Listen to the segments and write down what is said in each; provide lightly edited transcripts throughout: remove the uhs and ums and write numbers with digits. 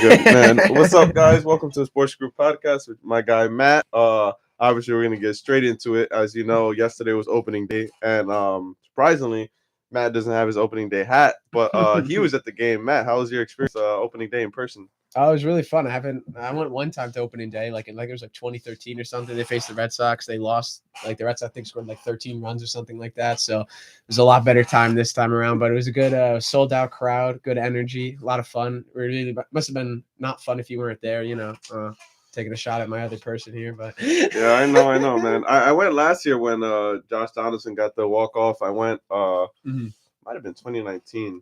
good, man. What's up, guys? Welcome to the Sports Group Podcast with my guy Matt. Obviously, we're gonna get straight into it. As you know, yesterday was opening day, and surprisingly, Matt doesn't have his opening day hat, but he was at the game. Matt, how was your experience opening day in person? Oh, it was really fun. I went one time to opening day, like it was like 2013 or something. They faced the Red Sox. They lost. Like the Red Sox, I think, scored like 13 runs or something like that. So it was a lot better time this time around. But it was a good, sold out crowd, good energy, a lot of fun. It really must have been not fun if you weren't there. Taking a shot at my other person here, but Yeah, I know, man. I went last year when Josh Donaldson got the walk off. I went. Might have been 2019,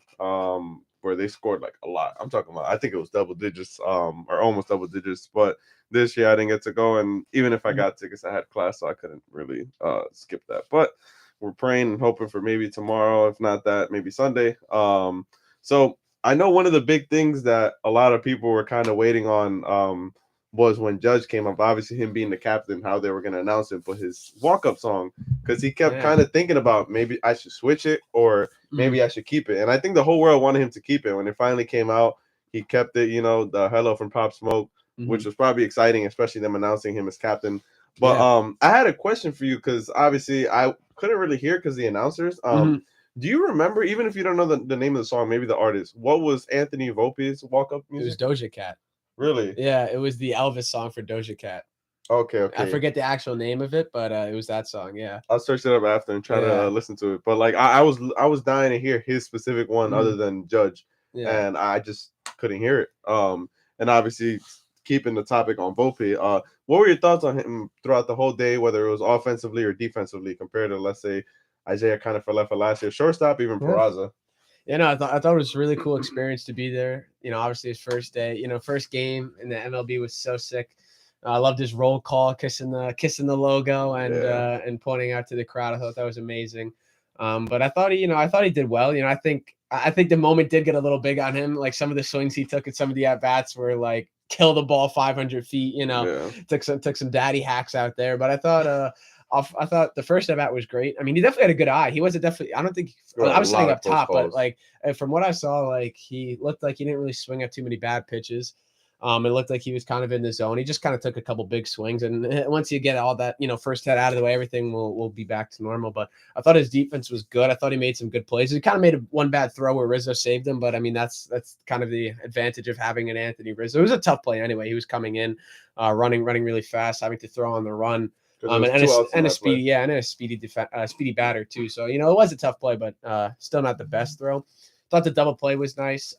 where they scored like a lot. I'm talking about, I think it was double digits, or almost double digits. But this year I didn't get to go, and even if I got tickets, I had class, so I couldn't really skip that. But we're praying and hoping for maybe tomorrow, if not that, maybe Sunday. So I know one of the big things that a lot of people were kind of waiting on, was when Judge came up. Obviously, him being the captain, how they were going to announce it, but his walk-up song, because he kept kind of thinking about maybe I should switch it or maybe I should keep it. And I think the whole world wanted him to keep it. When it finally came out, he kept it. The Hello from Pop Smoke, which was probably exciting, especially them announcing him as captain. But I had a question for you because obviously I couldn't really hear because the announcers. Do you remember, even if you don't know the name of the song, maybe the artist, what was Anthony Volpe's walk-up music? It was Doja Cat. Really? Yeah, it was the Elvis song for Doja Cat. Okay. I forget the actual name of it, but it was that song. Yeah, I'll search it up after and try to listen to it. But like I was dying to hear his specific one other than Judge, and I just couldn't hear it. And obviously keeping the topic on Volpe, what were your thoughts on him throughout the whole day, whether it was offensively or defensively, compared to, let's say, Isaiah kind of left for last year, shortstop, even Peraza? I thought it was a really cool experience to be there. Obviously his first day, first game in the MLB was so sick. I loved his roll call, kissing the logo and pointing out to the crowd. I thought that was amazing. But I thought he did well. I think the moment did get a little big on him. Like some of the swings he took at some of the at bats were like kill the ball 500 feet. Took some daddy hacks out there. But I thought the first at bat was great. I mean, he definitely had a good eye. He wasn't definitely. I don't think I was sitting up top, but like from what I saw, like he looked like he didn't really swing at too many bad pitches. It looked like he was kind of in the zone. He just kind of took a couple big swings, and once you get all that first head out of the way, everything will be back to normal. But I thought his defense was good. I thought he made some good plays. He kind of made one bad throw where Rizzo saved him, but I mean that's kind of the advantage of having an Anthony Rizzo. It was a tough play anyway. He was coming in, running really fast, having to throw on the run. And a speedy batter too. So it was a tough play, but still not the best throw. Thought the double play was nice.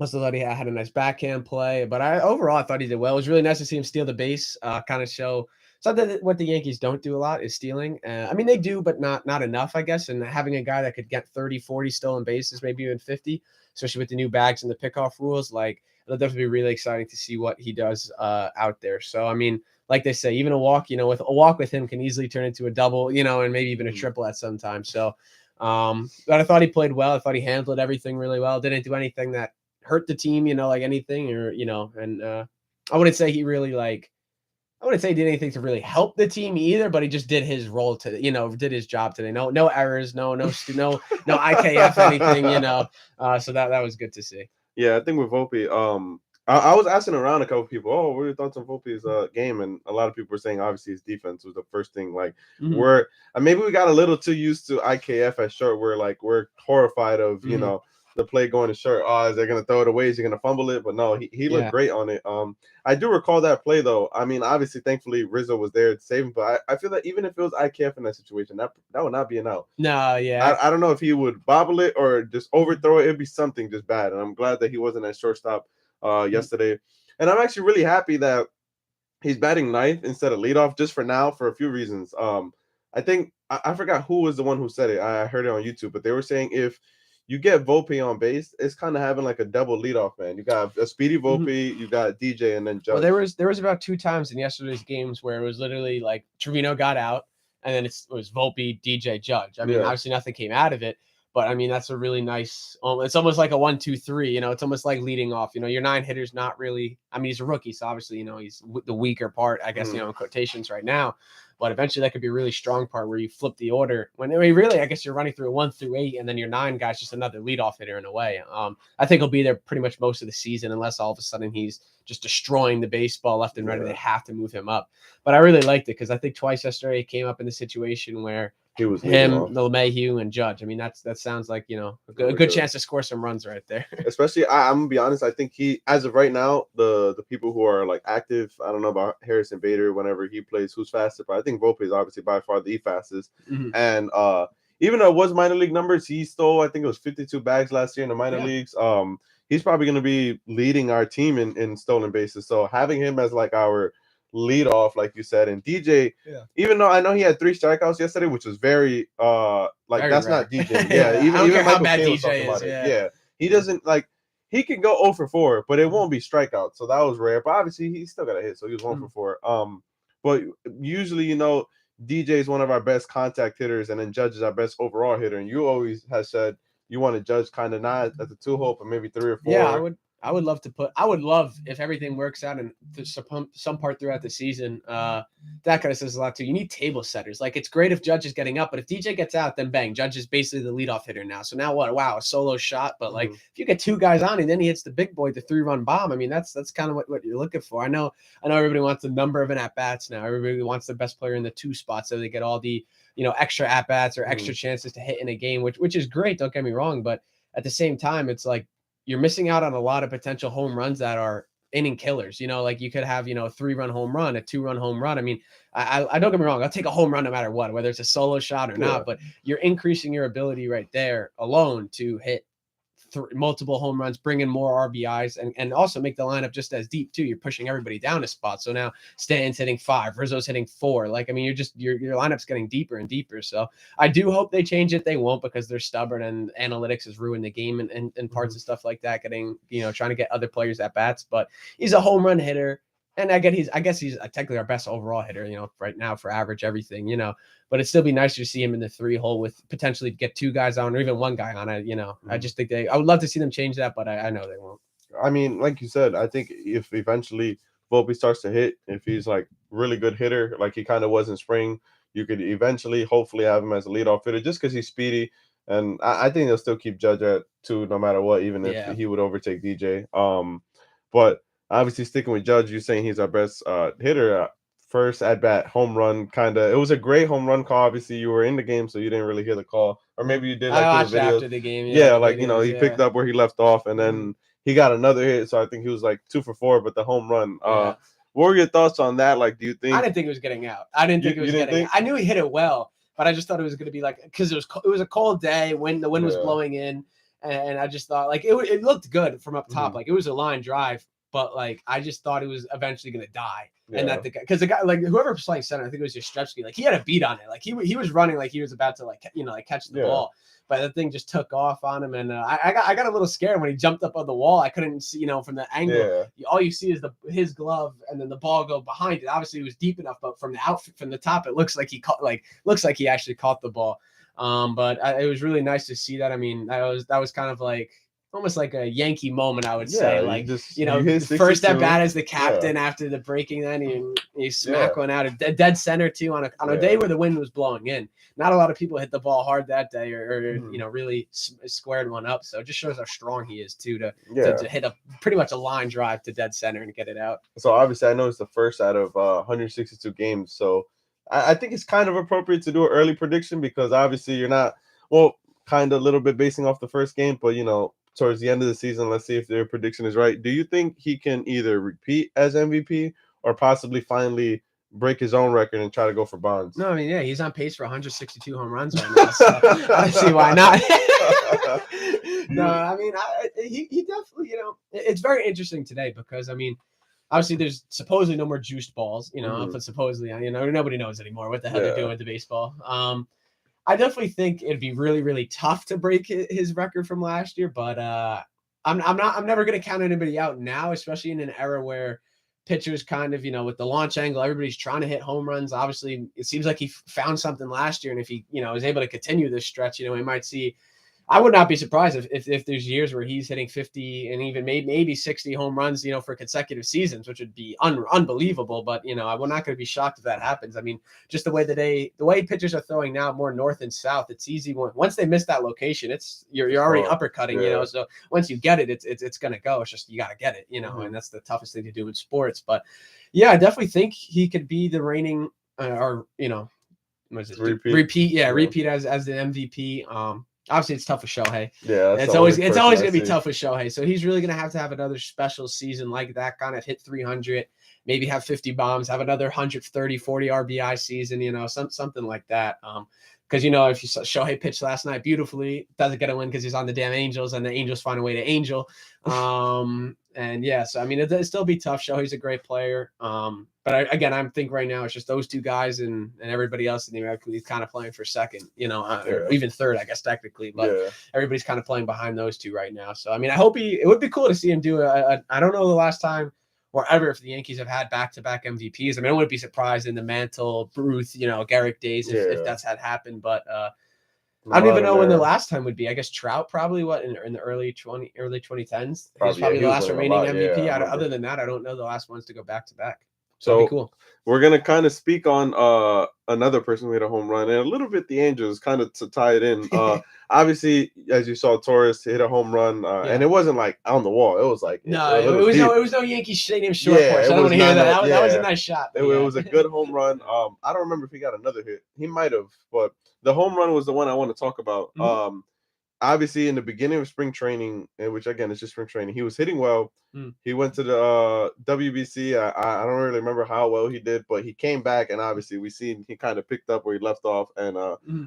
Also thought he had a nice backhand play, but overall I thought he did well. It was really nice to see him steal the base, kind of show something that what the Yankees don't do a lot is stealing. I mean, they do, but not enough, I guess. And having a guy that could get 30, 40 stolen bases, maybe even 50, especially with the new bags and the pickoff rules, like it'll definitely be really exciting to see what he does out there. So I mean, like they say, even a walk, with a walk with him can easily turn into a double, and maybe even a triple at some time. So, but I thought he played well. I thought he handled everything really well. Didn't do anything that hurt the team, like anything, or and I wouldn't say he really I wouldn't say he did anything to really help the team either, but he just did his role to did his job today. No errors, no IKF anything, so that was good to see. Yeah, I think with Volpe, I was asking around a couple of people, what are your thoughts on Volpe's game? And a lot of people were saying obviously his defense was the first thing. Like maybe we got a little too used to IKF at short. We're horrified of the play going to short. Is they gonna throw it away? Is he gonna fumble it? But no, he looked great on it. I do recall that play though. I mean, obviously, thankfully Rizzo was there to save him. But I feel that even if it was IKF in that situation, that would not be an out. No, yeah. I don't know if he would bobble it or just overthrow it. It'd be something just bad. And I'm glad that he wasn't at shortstop yesterday. And I'm actually really happy that he's batting ninth instead of leadoff just for now for a few reasons. I think I forgot who was the one who said it. I heard it on YouTube, but they were saying if you get Volpe on base, it's kind of having like a double leadoff man. You got a speedy Volpe, you got DJ, and then Judge. Well, there was about 2 times in yesterday's games where it was literally like Trevino got out, and then it was Volpe, DJ, Judge. I mean, obviously nothing came out of it, but I mean that's a really nice. It's almost like a 1-2-3. It's almost like leading off. Your 9 hitters not really. I mean, he's a rookie, so obviously he's the weaker part, I guess. In quotations right now. But eventually that could be a really strong part where you flip the order. When I mean, really, I guess you're running through 1 through 8, and then your 9 guy's just another leadoff hitter in a way. I think he'll be there pretty much most of the season, unless all of a sudden he's just destroying the baseball left and right, and they have to move him up. But I really liked it because I think twice yesterday he came up in the situation where he was him, LeMahieu, and Judge. I mean, that sounds like, a good chance to score some runs right there. Especially, I'm gonna be honest. I think he, as of right now, the people who are like active. I don't know about Harrison Bader whenever he plays, who's fastest, but I think Volpe is obviously by far the fastest. Mm-hmm. And even though it was minor league numbers, he stole, I think it was 52 bags last year in the minor leagues. He's probably going to be leading our team in stolen bases. So having him as like our lead off, like you said, and DJ, even though I know he had 3 strikeouts yesterday, which was very very that's rare. Not DJ. Yeah, even Michael Kane was talking about it. Yeah, he doesn't like, he can go 0 for 4, but it won't be strikeouts. So that was rare. But obviously he still got a hit, so he was 1 for 4. But usually, DJ is one of our best contact hitters, and then Judge is our best overall hitter. And you always have said you want to Judge kind of not at the 2-hole, but maybe 3 or 4. Yeah, I would love if everything works out and some part throughout the season. That kind of says a lot too. You need table setters. Like, it's great if Judge is getting up, but if DJ gets out, then bang, Judge is basically the leadoff hitter now. So now what? Wow, a solo shot. But like, if you get 2 guys on and then he hits the big boy, the 3-run bomb. I mean, that's kind of what you're looking for. I know everybody wants the number of at bats now. Everybody wants the best player in the 2 spots, so they get all the extra at bats or extra chances to hit in a game, which is great. Don't get me wrong, but at the same time, it's like, you're missing out on a lot of potential home runs that are inning killers. Like you could have, a 3-run home run, a 2-run home run. I mean, I don't get me wrong. I'll take a home run no matter what, whether it's a solo shot or not, but you're increasing your ability right there alone to hit multiple home runs, bring in more RBIs, and also make the lineup just as deep too. You're pushing everybody down a spot. So now Stanton's hitting 5, Rizzo's hitting 4. Like, I mean, your lineup's getting deeper and deeper. So I do hope they change it. They won't, because they're stubborn, and analytics has ruined the game and parts of stuff like that, getting, trying to get other players at bats. But he's a home run hitter. And I guess he's technically our best overall hitter, right now for average everything, but it'd still be nicer to see him in the 3-hole with potentially get 2 guys on, or even 1 guy on it. I just think I would love to see them change that, but I know they won't. I mean, like you said, I think if eventually Volpe starts to hit, if he's like really good hitter, like he kind of was in spring, you could eventually hopefully have him as a leadoff hitter just because he's speedy. And I think they'll still keep Judge at 2 no matter what, even if he would overtake DJ. But obviously, sticking with Judge, you're saying he's our best hitter. First at bat, home run, kind of. It was a great home run call. Obviously, you were in the game, so you didn't really hear the call, or maybe you did. Like, I watched after the game. Yeah, like videos, he picked up where he left off, and then he got another hit. So I think he was like 2 for 4, but the home run. What were your thoughts on that? Like, do you think? I didn't think it was getting out. I didn't think it was getting out. I knew he hit it well, but I just thought it was going to be like, because it was a cold day when the wind was blowing in, and I just thought like it looked good from up top, like it was a line drive. But like, I just thought it was eventually going to die, and that because the guy, like whoever was playing center, I think it was Yastrzemski, like he had a beat on it, like he was running like he was about to like catch the ball, but the thing just took off on him, and I got a little scared when he jumped up on the wall. I couldn't see from the angle. All you see is his glove, and then the ball go behind it. Obviously, it was deep enough, but from the top, it looks like he actually caught the ball. But it was really nice to see that. I mean, that was kind of like almost like a Yankee moment, I would say. Like, first at bat as the captain after the breaking, then you smack one out of dead center too on a day where the wind was blowing in. Not a lot of people hit the ball hard that day or really squared one up. So it just shows how strong he is too to hit pretty much a line drive to dead center and get it out. So obviously I know it's the first out of 162 games. So I think it's kind of appropriate to do an early prediction, because obviously you're not, kind of a little bit basing off the first game, but towards the end of the season, let's see if their prediction is right. Do you think he can either repeat as MVP or possibly finally break his own record and try to go for Bonds? No, I mean, he's on pace for 162 home runs right now, so I don't see why not. No, I mean, he definitely, it's very interesting today because, I mean, obviously there's supposedly no more juiced balls, but supposedly, nobody knows anymore what the hell they're doing with the baseball. I definitely think it'd be really, really tough to break his record from last year, but I'm never going to count anybody out now, especially in an era where pitchers kind of, with the launch angle, everybody's trying to hit home runs. Obviously, it seems like he found something last year, and if he, is able to continue this stretch, we might see I would not be surprised if there's years where he's hitting 50 and even maybe 60 home runs, for consecutive seasons, which would be unbelievable. But I'm not going to be shocked if that happens. I mean, just the way pitchers are throwing now, more north and south, it's easy. Once they miss that location, you're already uppercutting. Yeah. So once you get it, it's going to go. It's just you got to get it. And that's the toughest thing to do in sports. But yeah, I definitely think he could be the reigning what is it? Repeat as the MVP. Obviously, it's tough with Shohei. Yeah, it's always going to be tough with Shohei. So he's really going to have another special season like that, kind of hit 300, maybe have 50 bombs, have another 130, 40 RBI season, something like that. Because, if you saw Shohei pitch last night beautifully, doesn't get a win because he's on the damn Angels, and the Angels find a way to angel. And yeah, so I mean, it'll still be tough. Shohei's a great player. But I'm thinking right now it's just those two guys and everybody else in the American League kind of playing for second, or even third, I guess technically. But everybody's kind of playing behind those two right now. So I mean, I hope it would be cool to see him do I don't know the last time or ever if the Yankees have had back-to-back MVPs. I mean, I wouldn't be surprised in the Mantle, Ruth, Garrick days if that's had happened. But I don't even know when the last time would be. I guess Trout probably in the early 2010s. He was probably the last remaining MVP. Other than that, I don't know the last ones to go back-to-back. So cool. We're gonna kind of speak on another person who hit a home run and a little bit the Angels, kind of to tie it in. Obviously, as you saw, Torres hit a home run, and it wasn't like on the wall. It was like it was no Yankee Stadium short course. I don't want to hear that. That was a nice shot. It was a good home run. I don't remember if he got another hit. He might have, but the home run was the one I want to talk about. Mm-hmm. Obviously, in the beginning of spring training, which again is just spring training, he was hitting well. He went to the WBC. I don't really remember how well he did, but he came back, and obviously we seen he kind of picked up where he left off. And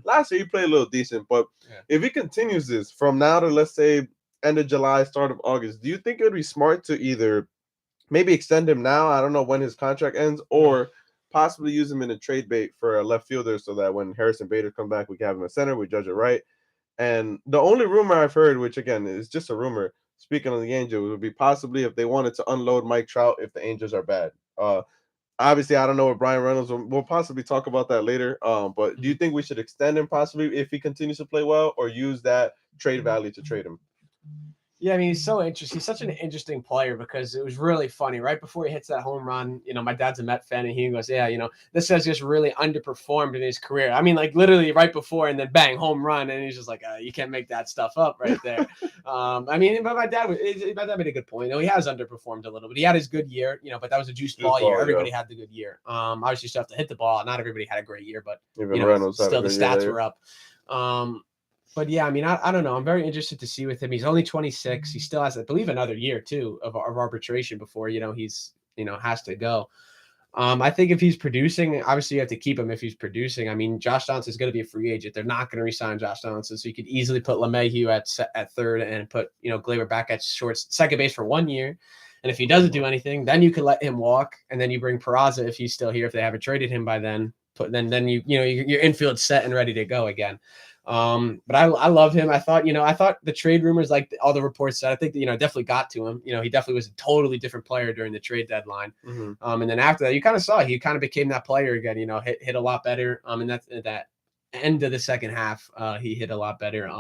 last year he played a little decent, but if he continues this from now to, let's say, end of July, start of August, do you think it would be smart to either maybe extend him now? I don't know when his contract ends, or possibly use him in a trade bait for a left fielder so that when Harrison Bader come back, we can have him at center. We judge it right. And the only rumor I've heard, which again is just a rumor, speaking of the Angels, would be possibly if they wanted to unload Mike Trout if the Angels are bad. Obviously, I don't know what Brian Reynolds will possibly talk about that later. But do you think we should extend him possibly if he continues to play well, or use that trade value to trade him? Yeah, I mean, he's so interesting. He's such an interesting player because it was really funny. Right before he hits that home run, my dad's a Met fan, and he goes, yeah, this guy's just really underperformed in his career. I mean, like literally right before, and then bang, home run. And he's just like, you can't make that stuff up right there. I mean, but my dad made a good point. He has underperformed a little bit. He had his good year, but that was a juice ball year. Everybody had the good year. Obviously, you still have to hit the ball. Not everybody had a great year, but still the stats were up. But yeah, I mean, I don't know. I'm very interested to see with him. He's only 26. He still has, I believe, another year too of arbitration before he's has to go. I think if he's producing, obviously you have to keep him if he's producing. I mean, Josh Donaldson's going to be a free agent. They're not going to re-sign Josh Donaldson, so you could easily put LeMahieu at third and put Gleyber back at second base for 1 year. And if he doesn't do anything, then you could let him walk, and then you bring Peraza if he's still here. If they haven't traded him by then, then your infield's set and ready to go again. But I love him. I thought the trade rumors, like all the reports said, I think definitely got to him. He definitely was a totally different player during the trade deadline. And then after that, you kind of saw he kind of became that player again. Hit a lot better. And that's that end of the second half. He hit a lot better.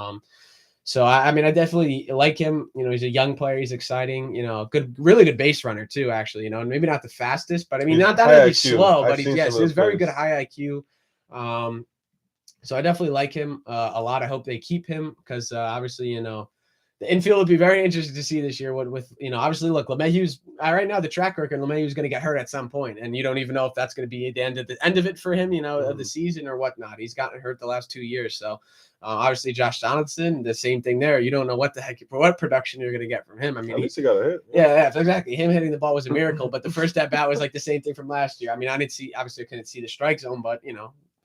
So I mean, I definitely like him. He's a young player. He's exciting. Really good base runner too. Actually, maybe not the fastest, but I mean, not that maybe slow, but he's very good high IQ. So I definitely like him a lot. I hope they keep him because obviously, the infield would be very interesting to see this year with obviously, look, LeMahieu's right now, the track record, LeMahieu's going to get hurt at some point, and you don't even know if that's going to be the end of it for him, of the season or whatnot. He's gotten hurt the last 2 years. So obviously Josh Donaldson, the same thing there. You don't know what production you're going to get from him. I mean, at least he got a hit. Yeah, exactly. Him hitting the ball was a miracle, but the first at bat was like the same thing from last year. I mean, obviously I couldn't see the strike zone, but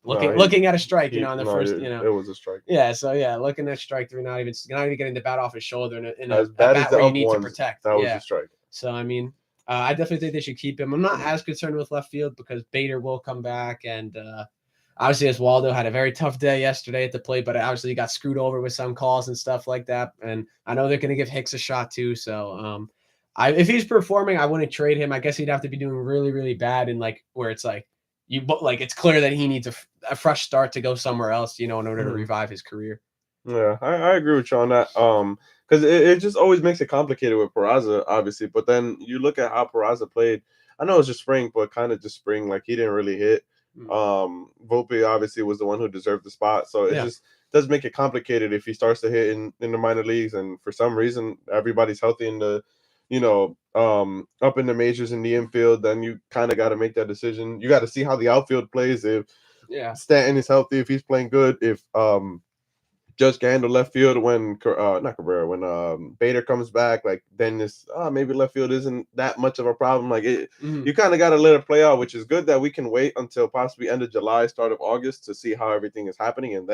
looking at a strike, on the first, it was a strike. Yeah, so looking at strike three, not even getting the bat off his shoulder in as bad as the you need to protect. That was a strike. So I mean, I definitely think they should keep him. I'm not as concerned with left field because Bader will come back, and obviously Oswaldo had a very tough day yesterday at the plate, but obviously he got screwed over with some calls and stuff like that. And I know they're going to give Hicks a shot too. So if he's performing, I wouldn't trade him. I guess he'd have to be doing really, really bad and where it's it's clear that he needs a fresh start to go somewhere else, in order to revive his career. Yeah, I agree with you on that. Because it just always makes it complicated with Peraza, obviously. But then you look at how Peraza played. I know it's just spring, but kind of just spring. Like he didn't really hit. Mm. Volpe obviously was the one who deserved the spot, so it Yeah. just does make it complicated if he starts to hit in the minor leagues, and for some reason everybody's healthy in the, up in the majors in the infield. Then you kind of got to make that decision. You got to see how the outfield plays. If Yeah. Stanton is healthy, if he's playing good, if Judge can handle left field when not Cabrera, when Bader comes back, like then this maybe left field isn't that much of a problem. Like Mm-hmm. you kind of got to let it play out, which is good that we can wait until possibly end of July, start of August to see how everything is happening, and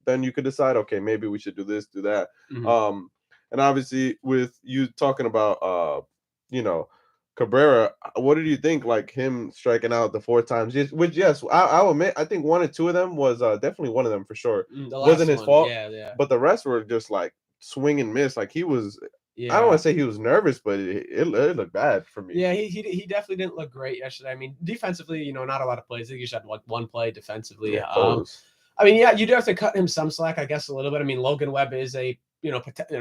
then you could decide, okay, maybe we should do this, do that. Mm-hmm. And obviously with you talking about you know Cabrera, what did you think? Like him striking out the 4 times, which yes, I'll admit, I think one or two of them was definitely one of them for sure. The Wasn't last his one, fault, yeah, yeah, but the rest were just like swing and miss. Like he was, I don't yeah. want to say he was nervous, but it looked bad for me. Yeah, he definitely didn't look great yesterday. I mean, defensively, not a lot of plays. I think he just had like one play defensively. Yeah, close. I mean, yeah, you do have to cut him some slack, I guess, a little bit. I mean, Logan Webb is a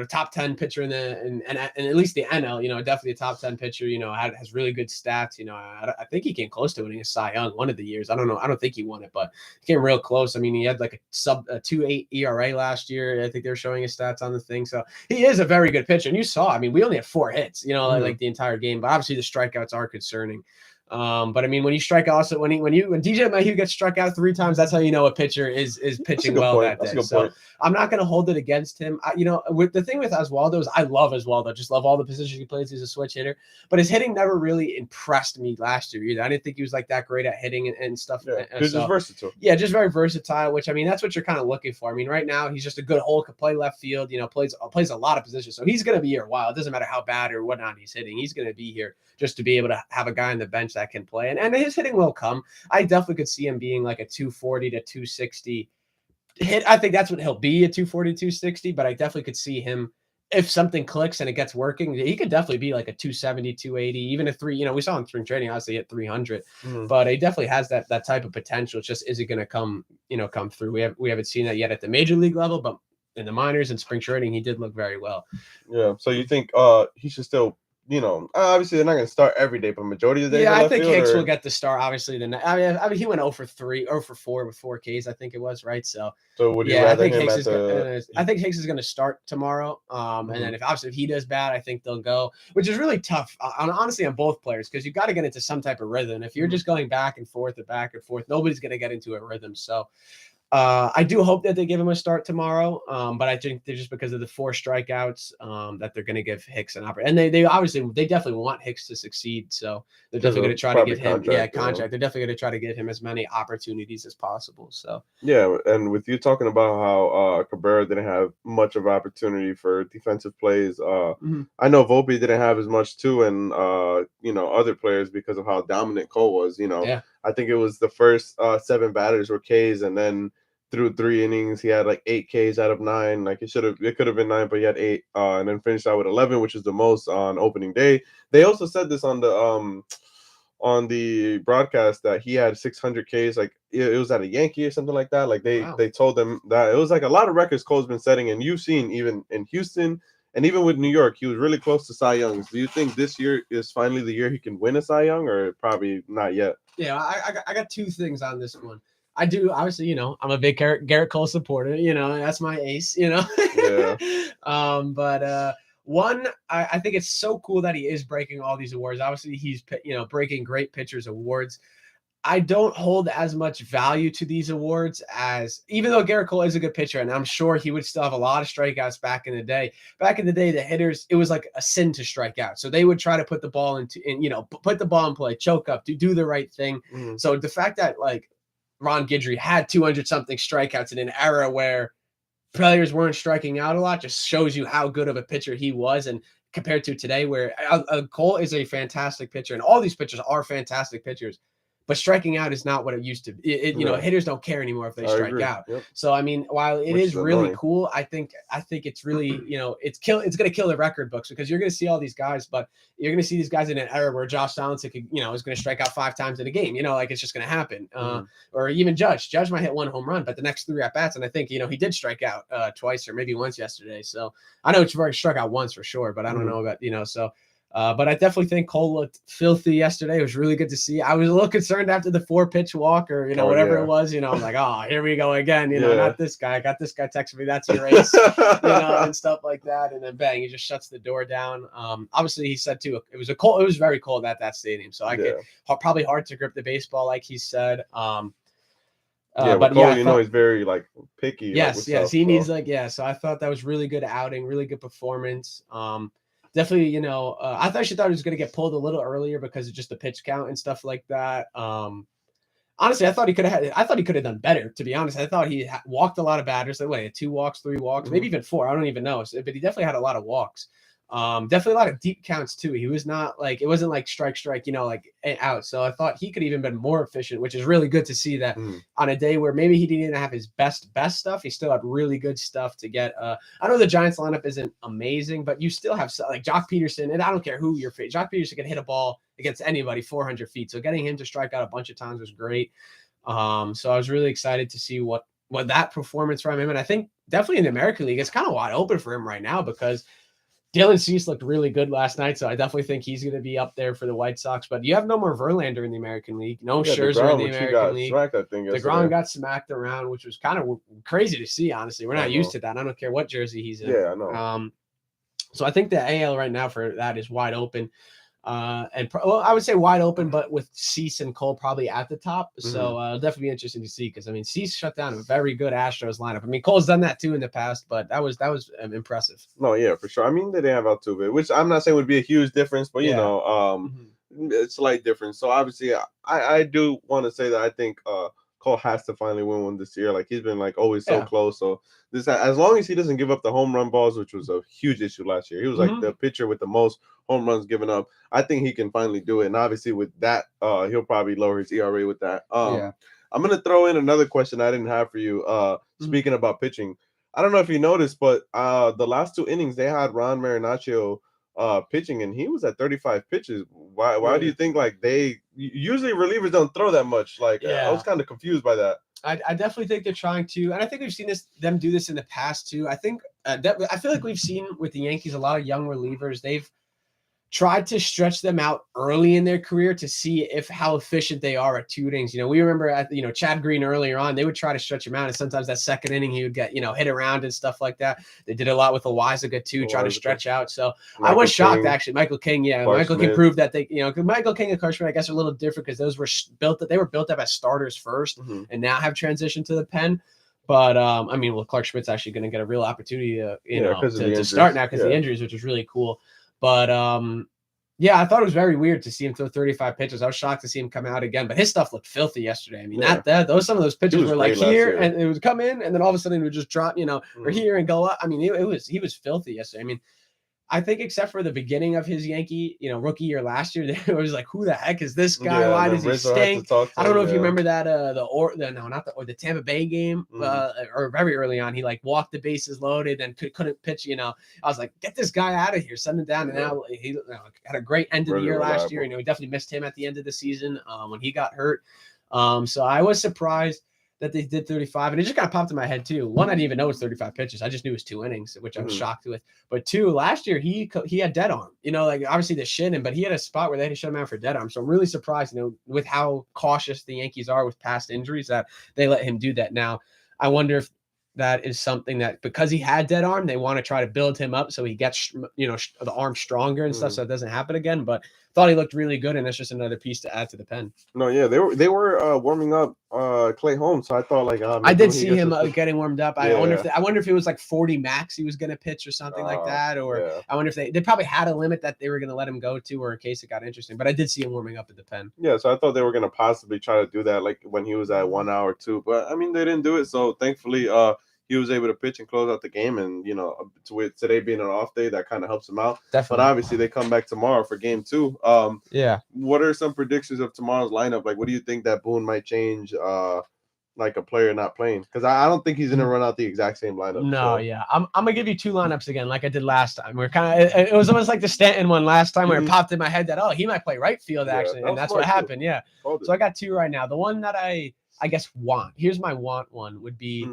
top 10 pitcher in the and at least the NL. Definitely a top 10 pitcher. Has really good stats. I think he came close to winning a Cy Young one of the years. I don't know. I don't think he won it, but he came real close. I mean, he had like a sub 2.8 ERA last year. I think they're showing his stats on the thing. So he is a very good pitcher. And you saw, I mean, we only had 4 hits. Like the entire game. But obviously the strikeouts are concerning. But I mean, when you strike out, also when DJ Mayhew gets struck out 3 times, that's how you know a pitcher is pitching well that day. So I'm not going to hold it against him. With the thing with Oswaldo is I love Oswaldo, just love all the positions he plays. He's a switch hitter, but his hitting never really impressed me last year either. I didn't think he was like that great at hitting and stuff. Yeah, he's just versatile. Yeah, just very versatile. Which I mean, that's what you're kind of looking for. I mean, right now he's just a good hole, could play left field. Plays a lot of positions, so he's going to be here a while. It doesn't matter how bad or whatnot he's hitting. He's going to be here just to be able to have a guy on the bench that can play. And his hitting will come. I definitely could see him being like a 240 to 260 hit. I think that's what he'll be, a 240, 260, but I definitely could see him, if something clicks and it gets working, he could definitely be like a 270, 280, even a 3. We saw him spring training, obviously hit 300, but he definitely has that type of potential. It's just, is it going to come through? We haven't seen that yet at the major league level, but in the minors and spring training, he did look very well. Yeah. So you think he should still, obviously they're not going to start every day, but majority of the days. Yeah, I think Hicks will get the start. Obviously, I mean, he went 0 for 3, 0 for 4 with 4 Ks, I think it was, right? So would you rather him at I think Hicks is going to start tomorrow. And then if he does bad, I think they'll go, which is really tough, honestly, on both players, because you got to get into some type of rhythm. If you're just going back and forth, nobody's going to get into a rhythm. So I do hope that they give him a start tomorrow, but I think they're just because of the 4 strikeouts that they're going to give Hicks an opportunity. And they definitely want Hicks to succeed, so they're definitely going to try to give him contract. They're definitely going to try to give him as many opportunities as possible. So yeah, and with you talking about how Cabrera didn't have much of opportunity for defensive plays, I know Volpe didn't have as much too, and other players because of how dominant Cole was. I think it was the first 7 batters were Ks, and then through 3 innings he had like 8 Ks out of 9. Like it could have been 9, but he had 8, and then finished out with 11, which is the most on opening day. They also said this on the broadcast that he had 600 Ks. Like it was at a Yankee or something like that. Like they told them that it was like a lot of records Cole's been setting, and you've seen even in Houston. And even with New York, he was really close to Cy Youngs. Do you think this year is finally the year he can win a Cy Young, or probably not yet? Yeah, I got 2 things on this one. I do, obviously, I'm a big Garrett Cole supporter, that's my ace, Yeah. But one, I think it's so cool that he is breaking all these awards. Obviously, he's, breaking great pitchers awards. I don't hold as much value to these awards as, even though Garrett Cole is a good pitcher, and I'm sure he would still have a lot of strikeouts back in the day. Back in the day, the hitters, it was like a sin to strike out. So they would try to put the ball put the ball in play, choke up, do the right thing. So the fact that like Ron Guidry had 200 something strikeouts in an era where players weren't striking out a lot just shows you how good of a pitcher he was. And compared to today, where Cole is a fantastic pitcher, and all these pitchers are fantastic pitchers. but striking out is not what it used to be. Hitters don't care anymore if they strike out. Yep. So I mean, while it is really cool, I think it's really, it's going to kill the record books, because you're going to see all these guys, but you're going to see these guys in an era where Josh Donaldson could, is going to strike out 5 times in a game. Like it's just going to happen. Or even Judge might hit 1 home run, but the next 3 at bats, and I think, he did strike out twice or maybe once yesterday. So I know it's already struck out once for sure, but I don't know about, so. But I definitely think Cole looked filthy yesterday. It was really good to see. I was a little concerned after the 4-pitch walk, or whatever it was. I'm like, oh, here we go again. Not this guy. I got this guy texting me, that's your ace, and stuff like that. And then bang, he just shuts the door down. Obviously, he said too, it was very cold at that stadium, so probably hard to grip the baseball, like he said. But Cole, he's very picky. Yes, he needs So I thought that was really good outing, really good performance. Definitely, I actually thought he was going to get pulled a little earlier because of just the pitch count and stuff like that. Honestly, I thought he could have done better, to be honest. I thought he walked a lot of batters. 2 walks, 3 walks, maybe even 4. I don't even know. But he definitely had a lot of walks. Definitely a lot of deep counts too. He was not it wasn't like strike, out. So I thought he could even been more efficient, which is really good to see that on a day where maybe he didn't have his best stuff, he still had really good stuff to get. I know the Giants lineup isn't amazing, but you still have Jock Peterson, and I don't care who you're facing. Jock Peterson can hit a ball against anybody 400 feet. So getting him to strike out a bunch of times was great. So I was really excited to see what that performance from him. And I think definitely in the American League, it's kind of wide open for him right now, because Dylan Cease looked really good last night, so I definitely think he's going to be up there for the White Sox. But you have no more Verlander in the American League, no Scherzer in the American League. DeGrom got smacked around, which was kind of crazy to see, honestly. We're not used to that. I don't care what jersey he's in. Yeah, I know. So I think the AL right now for that is wide open. I would say wide open, but with Cease and Cole probably at the top. So definitely be interesting to see, because Cease shut down a very good Astros lineup. Cole's done that too in the past, but that was impressive. No, yeah, for sure. They didn't have Altuve, which I'm not saying would be a huge difference, but it's a slight difference. So obviously, I do want to say that I think Cole has to finally win one this year. He's been always so close. So this, as long as he doesn't give up the home run balls, which was a huge issue last year, he was the pitcher with the most home runs given up. I think he can finally do it. And obviously with that, he'll probably lower his ERA with that. I'm going to throw in another question I didn't have for you. Speaking about pitching, I don't know if you noticed, but the last 2 innings they had Ron Marinaccio pitching, and he was at 35 pitches. Why do you think they usually relievers don't throw that much? I was kind of confused by that. I definitely think they're trying to, and I think we've seen them do this in the past too. I think I feel like we've seen with the Yankees a lot of young relievers. They've tried to stretch them out early in their career to see how efficient they are at 2 innings. We remember at Chad Green earlier on, they would try to stretch him out, and sometimes that second inning he would get hit around and stuff like that. They did a lot with Loaisiga too, trying to stretch out. So I was shocked actually. Michael King, Michael King proved that they, Michael King and Clark Schmidt, I guess, are a little different because those were built up as starters first, and now have transitioned to the pen. But Clark Schmidt's actually going to get a real opportunity to start now because of the injuries, which is really cool. But I thought it was very weird to see him throw 35 pitches. I was shocked to see him come out again, but his stuff looked filthy yesterday. Some of those pitches were here and it would come in, and then all of a sudden it would just drop, or here and go up. He was filthy yesterday. I think except for the beginning of his Yankee, rookie year last year, it was who the heck is this guy? Why does he stink? I don't know if you remember that the Tampa Bay game, or very early on, he walked the bases loaded and couldn't pitch. I was like, get this guy out of here, send him down. And now he had a great end of the year last year. We definitely missed him at the end of the season when he got hurt. So I was surprised that they did 35, and it just kind of popped in my head too. One, I didn't even know it was 35 pitches. I just knew it was 2 innings, which I was shocked with. But 2, last year he had dead arm. Obviously they shit him, but he had a spot where they had to shut him out for dead arm. So I'm really surprised, with how cautious the Yankees are with past injuries, that they let him do that. Now, I wonder if that is something that, because he had dead arm, they want to try to build him up so he gets the arm stronger and stuff, so it doesn't happen again. But thought he looked really good, and that's just another piece to add to the pen. No, yeah, they were warming up Clay Holmes, so I thought I did see him getting warmed up. I wonder if it was 40 max he was going to pitch or something like that, or I wonder if they probably had a limit that they were going to let him go to, or in case it got interesting. But I did see him warming up at the pen. Yeah, so I thought they were going to possibly try to do that when he was at 1 hour too, but they didn't do it. So thankfully, he was able to pitch and close out the game. And with today being an off day, that kind of helps him out. Definitely. But obviously, they come back tomorrow for game 2. Yeah. What are some predictions of tomorrow's lineup? Like, what do you think that Boone might change? Like a player not playing, because I don't think he's gonna run out the exact same lineup. No, yeah, I'm gonna give you 2 lineups again, like I did last time. We're kind of it was almost like the Stanton one last time, where it popped in my head that he might play right field actually, and that's what happened. Yeah, so I got 2 right now. The one that I guess want. Here's my want one would be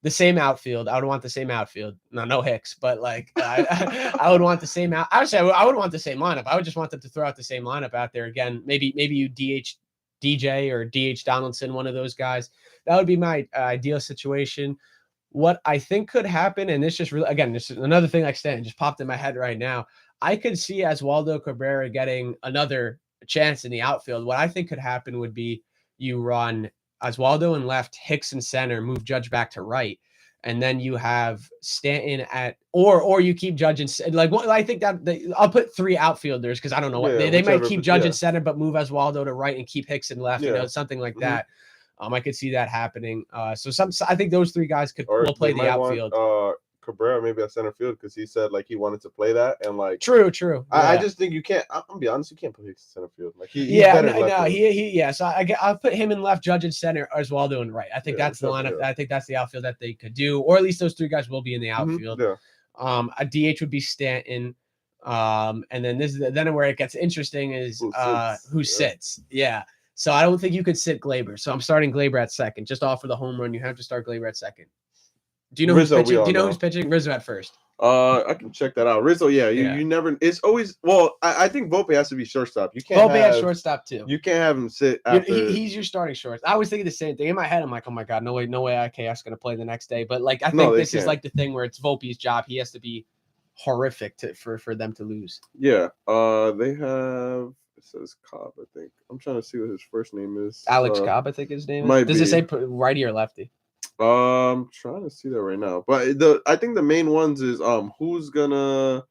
the same outfield. I would want the same outfield. No Hicks, but like I would want the same out. Actually, I would want the same lineup. I would just want them to throw out the same lineup out there again. Maybe you DH DJ or DH Donaldson, one of those guys. That would be my ideal situation. What I think could happen, and this just really, again, this is another thing like Stanton just popped in my head right now. I could see Oswaldo Cabrera getting another chance in the outfield. What I think could happen would be you run Oswaldo in left, Hicks in center, move Judge back to right, and then you have Stanton at or you keep Judge in like. Well, I think that I'll put 3 outfielders because I don't know what they might keep Judge in center but move Oswaldo to right and keep Hicks in left. Something like that. I could see that happening. I think those 3 guys will play the outfield. Cabrera maybe at center field because he said like he wanted to play that and like true. Yeah. I just think you can't. I'm gonna be honest, you can't put Hicks in center field. Like he's better in left field. So I'll put him in left, Judge in center, Oswaldo in right. I think that's the lineup. I think that's the outfield that they could do, or at least those 3 guys will be in the outfield. A DH would be Stanton. And then then where it gets interesting is who sits. Yeah. So I don't think you could sit Glaber. So I'm starting Glaber at second. Just off of the home run, you have to start Glaber at second. Do you know Rizzo, who's pitching? Do you know who's pitching? Rizzo at first. I can check that out. Rizzo, you never. It's always I think Volpe has to be shortstop. You can't. Volpe has shortstop too. You can't have him sit. After... He's your starting shortstop. I was thinking the same thing in my head. I'm like, oh my god, no way, IKF's gonna play the next day. But like, I think this is like the thing where it's Volpe's job. He has to be horrific for them to lose. Yeah. They have. It says Cobb, I think. I'm trying to see what his first name is. Alex Cobb, I think his name is. Does it say righty or lefty? I'm trying to see that right now. But I think the main ones is who's gonna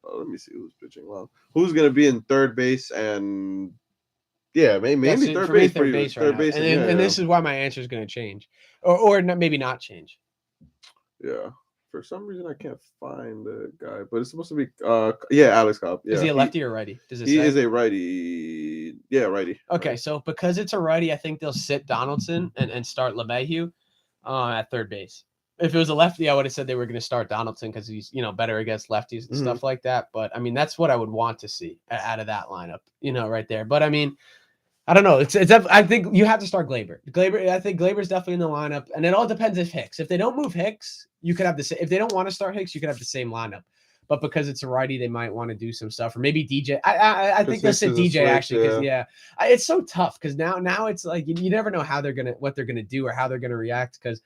let me see who's pitching. Well, who's gonna be in third base and mainly third base for you. Third base, and this is why my answer is gonna change, or maybe not change. Yeah. For some reason, I can't find the guy, but it's supposed to be Alex Cobb. Yeah. Is he a lefty or righty? He is a righty. Yeah, righty. Okay, so because it's a righty, I think they'll sit Donaldson and start LeMahieu at third base. If it was a lefty, I would have said they were going to start Donaldson because he's better against lefties and stuff like that. But I mean, that's what I would want to see out of that lineup, right there. But I mean, I don't know. It's I think you have to start Glaber. I think Glaber's definitely in the lineup, and it all depends if Hicks. If they don't move Hicks, you could have the same. If they don't want to start Hicks, you could have the same lineup. But because it's a righty, they might want to do some stuff, or maybe DJ. I think they'll sit DJ actually because it's so tough because now it's like you never know what they're gonna do or how they're gonna react because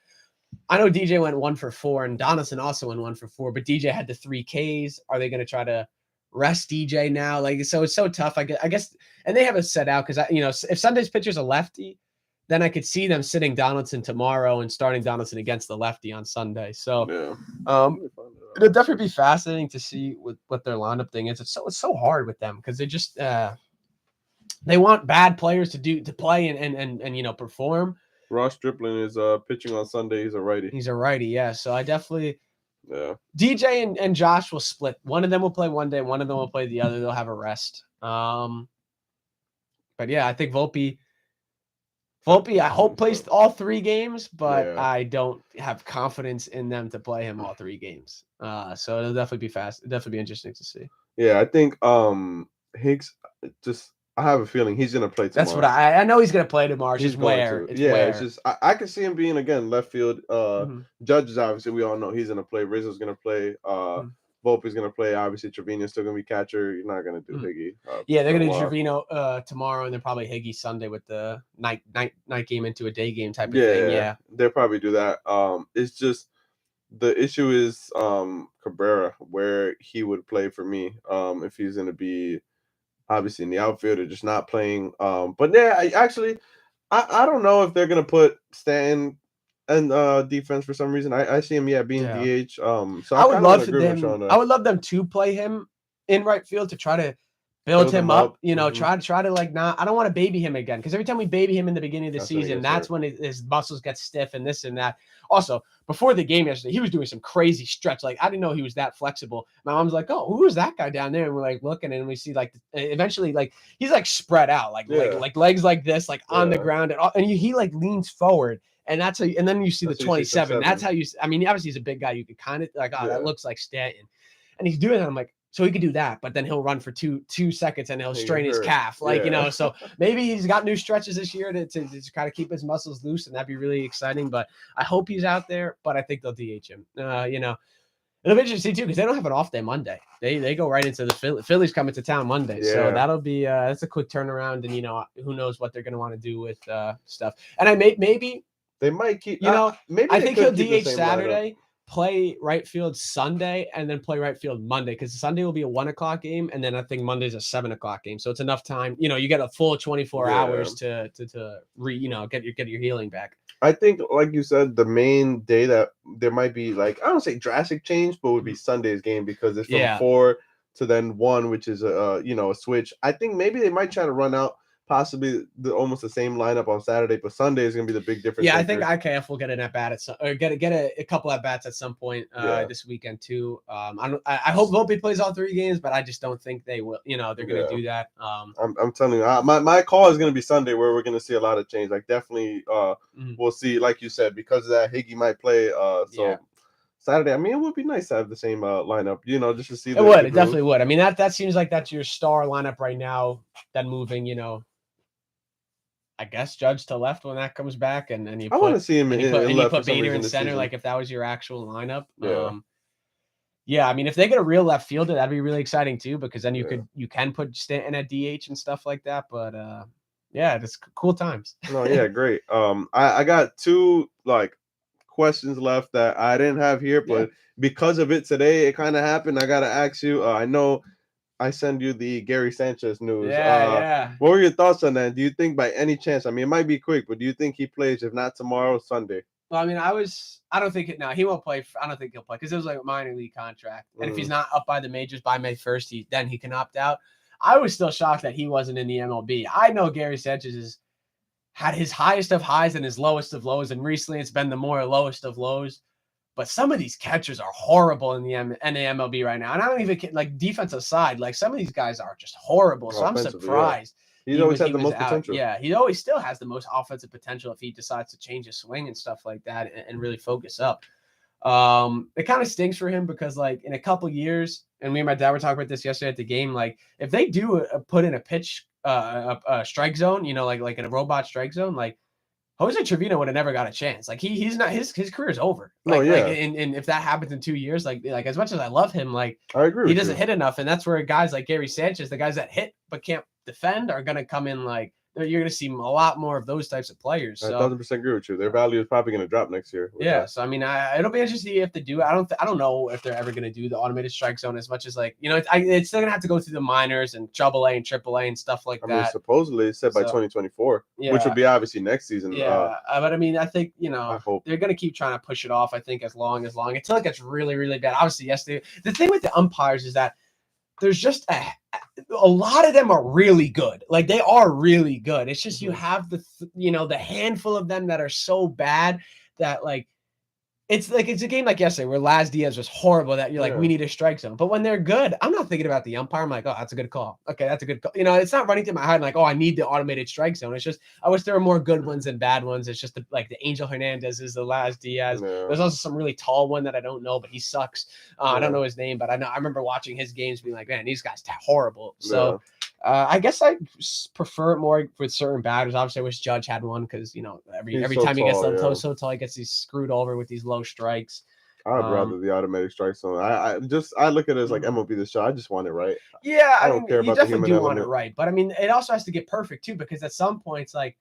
I know DJ went 1 for 4 and Donaldson also went 1 for 4, but DJ had the 3 Ks. Are they gonna try to rest DJ now? Like, so it's so tough. I guess, and they have it set out because if Sunday's pitcher's a lefty, then I could see them sitting Donaldson tomorrow and starting Donaldson against the lefty on Sunday. So, it'll definitely be fascinating to see what their lineup thing is. It's so hard with them because they just they want bad players to play and perform. Ross Stripling is pitching on Sunday. He's a righty. He's a righty, yeah. So I definitely. Yeah. DJ and Josh will split. One of them will play one day. One of them will play the other. They'll have a rest. But yeah, I think Volpe, I hope plays all 3 games, but I don't have confidence in them to play him all 3 games. So it'll definitely be fast. It'll definitely be interesting to see. Yeah, I think Hicks I have a feeling he's gonna play tomorrow. That's what I know he's gonna play tomorrow. It's just where. It's just I can see him being again left field. Judge is obviously we all know he's gonna play. Rizzo's gonna play. Volpe's gonna play. Obviously Trevino's still gonna be catcher. You're not gonna do Higgy. They're gonna do Trevino tomorrow, and then probably Higgy Sunday with the night game into a day game type of thing. Yeah, they'll probably do that. It's just the issue is Cabrera, where he would play for me. If he's gonna be obviously in the outfield or just not playing. But yeah, I don't know if they're gonna put Stanton and defense for some reason. I see him being DH. So I would love them. I would love them to play him in right field to try to build him up, you know, Mm-hmm. try to like not, I don't want to baby him again. Cause every time we baby him in the beginning of the That's when he season, gets that's hurt. when his muscles get stiff and this and that. Also, before the game yesterday, he was doing some crazy stretch. Like, I didn't know he was that flexible. My mom's like, "Oh, who is that guy down there?" And we're like looking, and we see like eventually, like he's like spread out, like Yeah. like legs like this, like on the Yeah. ground, and he like leans forward. And that's how, and then you see That's the how you see 27. That's 27. how you, I mean, obviously he's a big guy. You could kind of like, oh, Yeah. that looks like Stanton. And he's doing that. I'm like, so he could do that, but then he'll run for two seconds and he'll He strain his hurt. calf. Like, Yeah. you know, so maybe he's got new stretches this year to kind of keep his muscles loose, and that'd be really exciting. But I hope he's out there, but I think they'll DH him. You know, it'll be interesting too, because they don't have an off day Monday. They go right into the Phillies coming to town Monday. So Yeah. that'll be that's a quick turnaround, and you know, who knows what they're gonna want to do with stuff. And I maybe They might keep, you know, maybe I they think could he'll keep the DH same Saturday, play right field Sunday, and then play right field Monday, because Sunday will be a 1:00 game, and then I think Monday's a 7:00 game. So it's enough time. You know, you get a full 24 Yeah. hours to you know, get your healing back. I think, like you said, the main day that there might be, like, I don't say drastic change, but would be Sunday's game, because it's from Yeah. 4 to then 1, which is a switch. I think maybe they might try to run out possibly almost the same lineup on Saturday, but Sunday is gonna be the big difference. Yeah, I think IKF will get an at bat at some, or get a couple at bats at some point this weekend too. I hope he plays all 3 games, but I just don't think they will. You know, they're gonna do that. I'm telling you, my call is gonna be Sunday, where we're gonna see a lot of change. Like, definitely, we'll see, like you said, because of that, Higgy might play. Saturday, I mean, it would be nice to have the same lineup, you know, just to see. It definitely would. I mean, that seems like that's your star lineup right now. Then moving, you know, I guess Judge to left when that comes back, and then I want to see him in left put for some Bader reason in this center, season. like if that was your actual lineup. Yeah. Yeah, I mean, if they get a real left fielder, that'd be really exciting too, because then you can put Stanton at DH and stuff like that. But yeah, it's cool times. No, yeah, great. I got 2 like questions left that I didn't have here, but because of it today, it kind of happened. I gotta ask you. I know I send you the Gary Sanchez news. Yeah. What were your thoughts on that? Do you think by any chance? I mean, it might be quick, but do you think he plays? If not tomorrow, Sunday? Well, I mean, I don't think he won't play. I don't think he'll play, because it was like a minor league contract, and if he's not up by the majors by May 1st, then he can opt out. I was still shocked that he wasn't in the MLB. I know Gary Sanchez has had his highest of highs and his lowest of lows, and recently it's been the more lowest of lows. But some of these catchers are horrible in the MLB right now, and I don't even like defensive side. Like, some of these guys are just horrible. So I'm surprised. He's always had the most potential. Yeah, he always still has the most offensive potential if he decides to change his swing and stuff like that, and really focus up. It kind of stinks for him, because like in a couple years, and me and my dad were talking about this yesterday at the game, like if they do put in a pitch a strike zone, you know, like in a robot strike zone, like Jose Trevino would have never got a chance. Like he's not, his career is over. Like, and if that happens in 2 years, like as much as I love him, like I agree, he doesn't hit enough, and that's where guys like Gary Sanchez, the guys that hit but can't defend, are gonna come in. Like, you're gonna see a lot more of those types of players. So, 1,000% agree with you. Their value is probably gonna drop next year. Yeah, so I mean, it'll be interesting to see if they do. I don't know if they're ever going to do the automated strike zone, as much as, like, you know, it's still going to have to go through the minors and AA and AAA and stuff like that. I mean, supposedly it's set by 2024, which would be obviously next season. Yeah, but I mean, I think, you know, they're going to keep trying to push it off, I think, as long until it gets really, really bad. Obviously, yesterday, the thing with the umpires is that there's just a lot of them are really good. Like, they are really good. It's just you have the handful of them that are so bad that, like, it's a game like yesterday where Laz Diaz was horrible, that you're like, we need a strike zone. But when they're good, I'm not thinking about the umpire. I'm like, oh, that's a good call. Okay, that's a good call. You know, it's not running through my head like, oh, I need the automated strike zone. It's just, I wish there were more good ones than bad ones. It's just like the Angel Hernandez is the Laz Diaz. Yeah. There's also some really tall one that I don't know, but he sucks. I don't know his name, but I remember watching his games being like, man, these guys are horrible. So I guess I prefer it more with certain batters. Obviously, I wish Judge had one, because, you know, every time he gets so tall, he gets these screwed over with these low strikes. I'd rather the automatic strike zone. I look at it as like MLB the show. I just want it right. Yeah, I don't care about the human element. Want it right, but I mean, it also has to get perfect too, because at some points, like,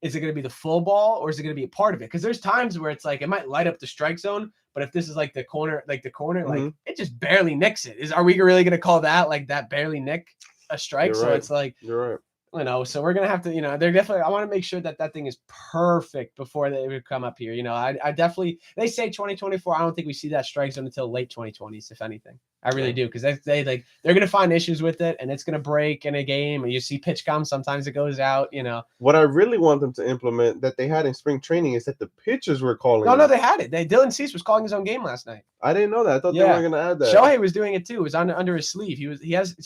is it going to be the full ball, or is it going to be a part of it? Because there's times where it's like it might light up the strike zone, but if this is like the corner, like it just barely nicks it. Are we really going to call that, like, that barely nick a strike? You're so right. It's like, you're right. You know, so we're gonna have to, you know, they're definitely. I want to make sure that thing is perfect before they would come up here. You know, I definitely. They say 2024. I don't think we see that strike zone until late 2020s, if anything. I really do, because they're gonna find issues with it, and it's gonna break in a game. And you see pitch comp, sometimes it goes out. What I really want them to implement that they had in spring training is that the pitchers were calling. No, they had it. Dylan Cease was calling his own game last night. I didn't know that. I thought they were gonna add that. Shohei was doing it too. It was under his sleeve. They said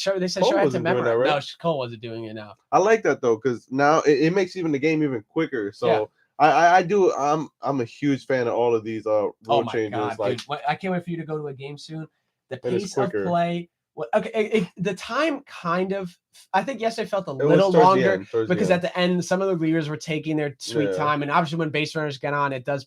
Shohei had to memorize. Right? No, Cole wasn't doing it now. I like that though, because now it makes even the game even quicker. So I do. I'm a huge fan of all of these rule changes. God, like, dude, I can't wait for you to go to a game soon. The pace of play. Well, okay, the time kind of. I think yesterday felt a little longer because at the end some of the leaders were taking their sweet time, and obviously when base runners get on, it does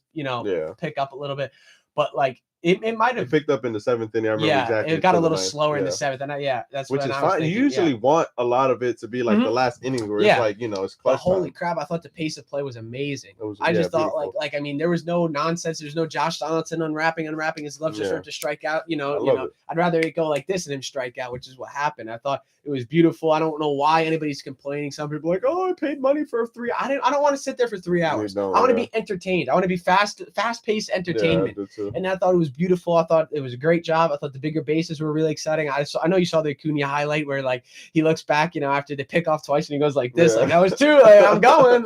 pick up a little bit. But like it might have picked up in the seventh inning. I remember exactly. It got a little slower in the seventh, and that's which is fine. You usually want a lot of it to be like the last inning where it's like it's clutch. But holy crap! I thought the pace of play was amazing. I just thought like I mean there was no nonsense. There's no Josh Donaldson unwrapping his glove just for him to strike out. I'd rather it go like this and him strike out, which is what happened. I thought it was beautiful. I don't know why anybody's complaining. Some people are like, oh, I paid money for 3. I don't want to sit there for 3 hours. I want to be entertained. I want to be fast paced entertainment. And I thought it was beautiful. I thought it was a great job. I thought the bigger bases were really exciting. I know you saw the Acuna highlight where like he looks back, after they pick off twice and he goes like this, like that was 2. Like, I'm going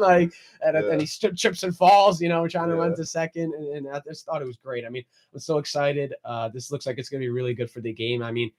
and he trips and falls, trying to run to second. And I just thought it was great. I mean, I'm so excited. This looks like it's going to be really good for the game. I mean,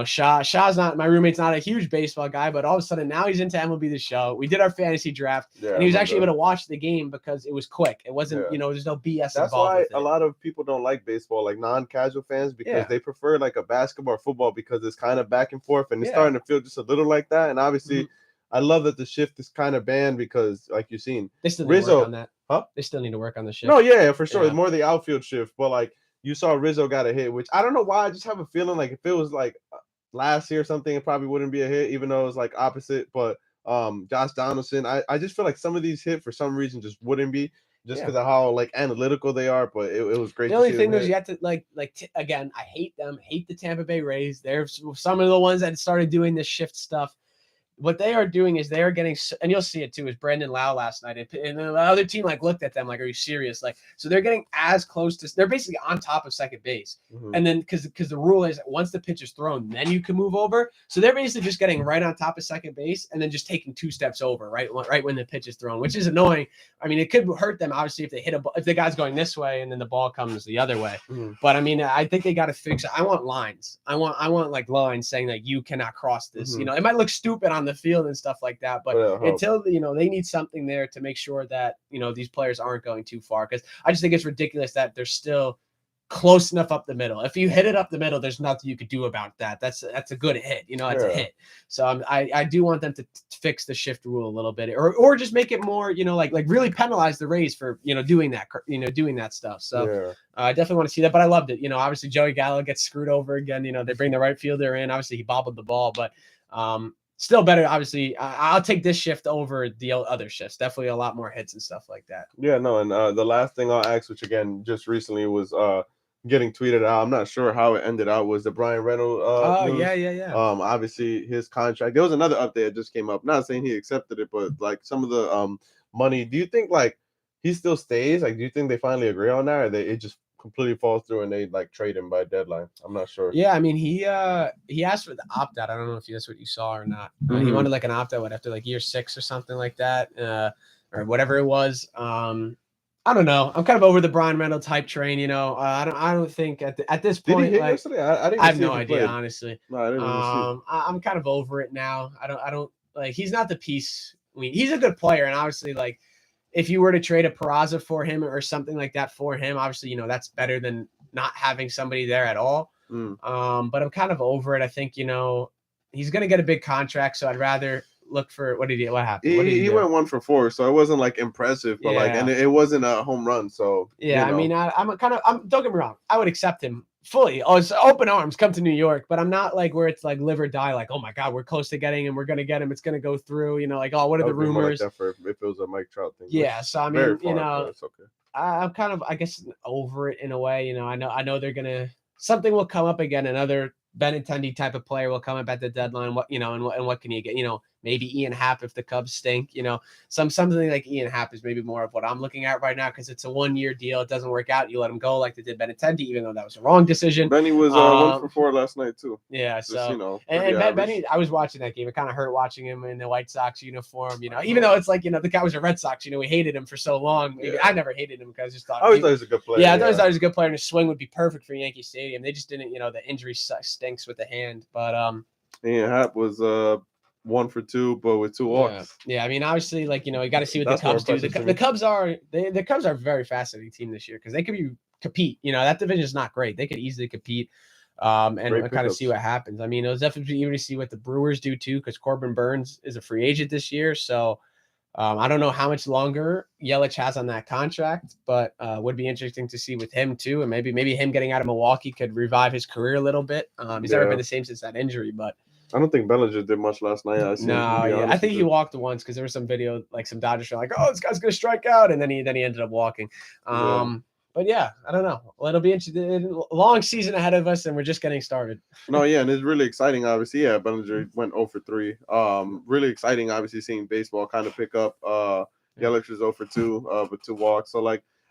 Shaw's not, my roommate's not a huge baseball guy, but all of a sudden now he's into MLB The Show. We did our fantasy draft and he was actually able to watch the game because it was quick. It wasn't, there's no BS That's involved with it. A lot of people don't like baseball, like non-casual fans, because they prefer like a basketball or football because it's kind of back and forth and it's starting to feel just a little like that. And obviously I love that the shift is kind of banned because like you've seen they still need to work on that. They still need to work on the shift. No, yeah, for sure. It's more the outfield shift, but like you saw Rizzo got a hit, which I don't know why. I just have a feeling like if it was like last year or something, it probably wouldn't be a hit, even though it was like opposite. But Josh Donaldson, I just feel like some of these hit for some reason just wouldn't be just because of how like analytical they are. But it was great. The only thing was you have to again, I hate them. Hate the Tampa Bay Rays. They're some of the ones that started doing this shift stuff. What they are doing is they are getting, and you'll see it too, is Brendan Lau last night. And the other team looked at them like, are you serious? So they're getting as close to, they're basically on top of second base. And then because the rule is once the pitch is thrown, then you can move over. So they're basically just getting right on top of second base and then just taking 2 steps over, right when the pitch is thrown, which is annoying. I mean, it could hurt them obviously if they hit if the guy's going this way and then the ball comes the other way. But I mean, I think they got to fix it. I want lines. I want like lines saying that you cannot cross this. It might look stupid on the field and stuff like that, but until they need something there to make sure that these players aren't going too far, because I just think it's ridiculous that they're still close enough up the middle. If you hit it up the middle, there's nothing you could do about that. That's a good hit. It's a hit. So I do want them to fix the shift rule a little bit, or just make it more like really penalize the Rays for doing that stuff. So I definitely want to see that. But I loved it. Obviously Joey Gallo gets screwed over again. They bring the right fielder in. Obviously he bobbled the ball, but still better, obviously. I'll take this shift over the other shifts. Definitely a lot more hits and stuff like that. Yeah, no, and the last thing I'll ask, which again just recently was getting tweeted out, I'm not sure how it ended out, was the Brian Reynolds news. Yeah. Obviously his contract. There was another update that just came up. Not saying he accepted it, but like some of the money. Do you think like he still stays? Like, do you think they finally agree on that, or it just completely falls through and they like trade him by deadline? I'm not sure. Yeah, I mean he asked for the opt out. I don't know if that's what you saw or not. He wanted like an opt out after like year 6 or something like that, or whatever it was. I don't know. I'm kind of over the Brian Reynolds hype train. I don't think at this point. Did he hit yesterday? I have no idea, honestly. No, I didn't see. I'm kind of over it now. I don't like. He's not the piece. I mean, he's a good player, and obviously like. If you were to trade a Peraza for him or something like that for him, obviously, that's better than not having somebody there at all. But I'm kind of over it. I think, he's going to get a big contract. So I'd rather look for, what happened? He went 1 for 4. So it wasn't like impressive, but and it wasn't a home run. So, I mean, I'm don't get me wrong. I would accept him fully. Oh, it's open arms, come to New York, but I'm not like where it's like live or die. Like, oh my God, we're close to getting him. We're going to get him. It's going to go through, what are the rumors? Like if it was a Mike Trout thing. Yeah. So I mean, it's okay. I'm kind of, I guess, over it in a way. I know they're going to, something will come up again. Another Benintendi type of player will come up at the deadline. What, and what can you get? maybe Ian Happ if the Cubs stink. Something like Ian Happ is maybe more of what I'm looking at right now because it's a 1-year deal. It doesn't work out. You let him go like they did Benintendi, even though that was a wrong decision. Benny was 1 for 4 last night too. Yeah, Just, so Benny, I was watching that game. It kind of hurt watching him in the White Sox uniform. Even though it's like the guy was a Red Sox. We hated him for so long. Yeah. I never hated him because I just thought I always thought he was a good player. Yeah, I thought he was a good player, and his swing would be perfect for Yankee Stadium. They just didn't. The injury stinks with the hand, but Ian Happ was 1 for 2, but with 2 walks. Yeah. I mean, obviously, you got to see what the Cubs do. The Cubs are the Cubs are a very fascinating team this year because they could compete. That division is not great. They could easily compete. And kind of see what happens. I mean, it was definitely even to see what the Brewers do too, because Corbin Burns is a free agent this year. So I don't know how much longer Yelich has on that contract, but would be interesting to see with him too. And maybe him getting out of Milwaukee could revive his career a little bit. He's never been the same since that injury, but I don't think Bellinger did much last night. I think he walked once because there was some video, like some Dodgers were like, "Oh, this guy's gonna strike out," and then he ended up walking. But yeah, I don't know. Well, it'll be interesting. Long season ahead of us, and we're just getting started. No, yeah, and it's really exciting. Obviously, yeah, Bellinger went 0 for 3. Really exciting. Obviously, seeing baseball kind of pick up. Yelich was 0 for 2 with 2 walks. So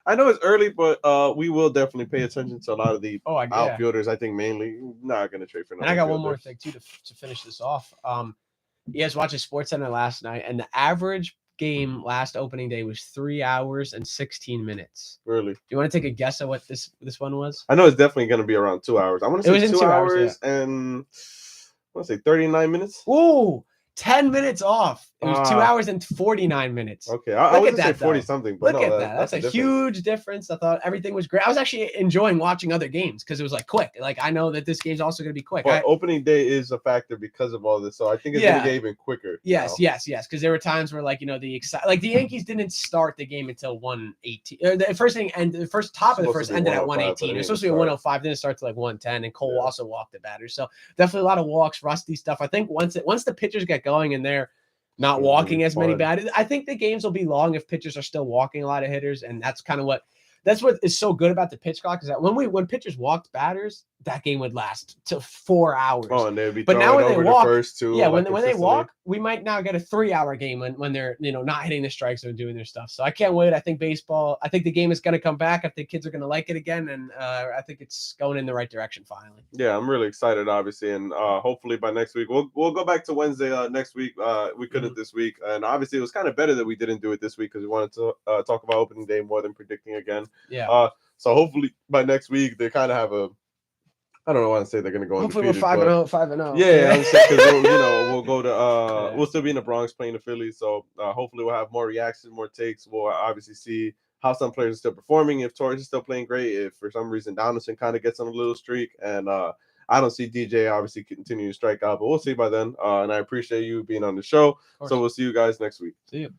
I know it's early, but we will definitely pay attention to a lot of the outfielders. I think mainly not going to trade for. And I got one more thing too to finish this off. You guys watched SportsCenter last night, and the average game last opening day was 3 hours and 16 minutes. Really? Do you want to take a guess at what this one was? I know it's definitely going to be around 2 hours. I want to say 2 hours and I want to say 39 minutes. Ooh, 10 minutes off. It was 2 hours and 49 minutes. Okay, I was going to say 40 something. But Look at that. That's a huge difference. I thought everything was great. I was actually enjoying watching other games because it was quick. I know that this game's also going to be quick. But opening day is a factor because of all this, so I think it's going to get even quicker. Yes. Because there were times where the Yankees didn't start the game until 1:18. The first thing and the first top of the first ended at 1:18. It was supposed to be 1:05. Then it started to 1:10. And Cole also walked the batter. So definitely a lot of walks, rusty stuff. I think once the pitchers get going and they're not walking as many batters, I think the games will be long if pitchers are still walking a lot of hitters, and that's kind of what is so good about the pitch clock is that when pitchers walked batters, that game would last to 4 hours. Oh, and they'd be but now when they walk, the first two, when they walk, we might now get a 3-hour game when they're not hitting the strikes or doing their stuff. So I can't wait. I think the game is going to come back. I think kids are going to like it again, and I think it's going in the right direction finally. Yeah, I'm really excited, obviously, and hopefully by next week we'll go back to Wednesday next week. We couldn't this week, and obviously it was kind of better that we didn't do it this week because we wanted to talk about opening day more than predicting again. Yeah. So hopefully by next week they kind of have a. I don't know why I say they're going to go hopefully undefeated. We're 5-0. Yeah, because we'll go to we'll still be in the Bronx playing the Phillies. So hopefully we'll have more reactions, more takes. We'll obviously see how some players are still performing. If Torres is still playing great, if for some reason Donaldson kind of gets on a little streak, and I don't see DJ obviously continuing to strike out, but we'll see by then. And I appreciate you being on the show. So we'll see you guys next week. See you.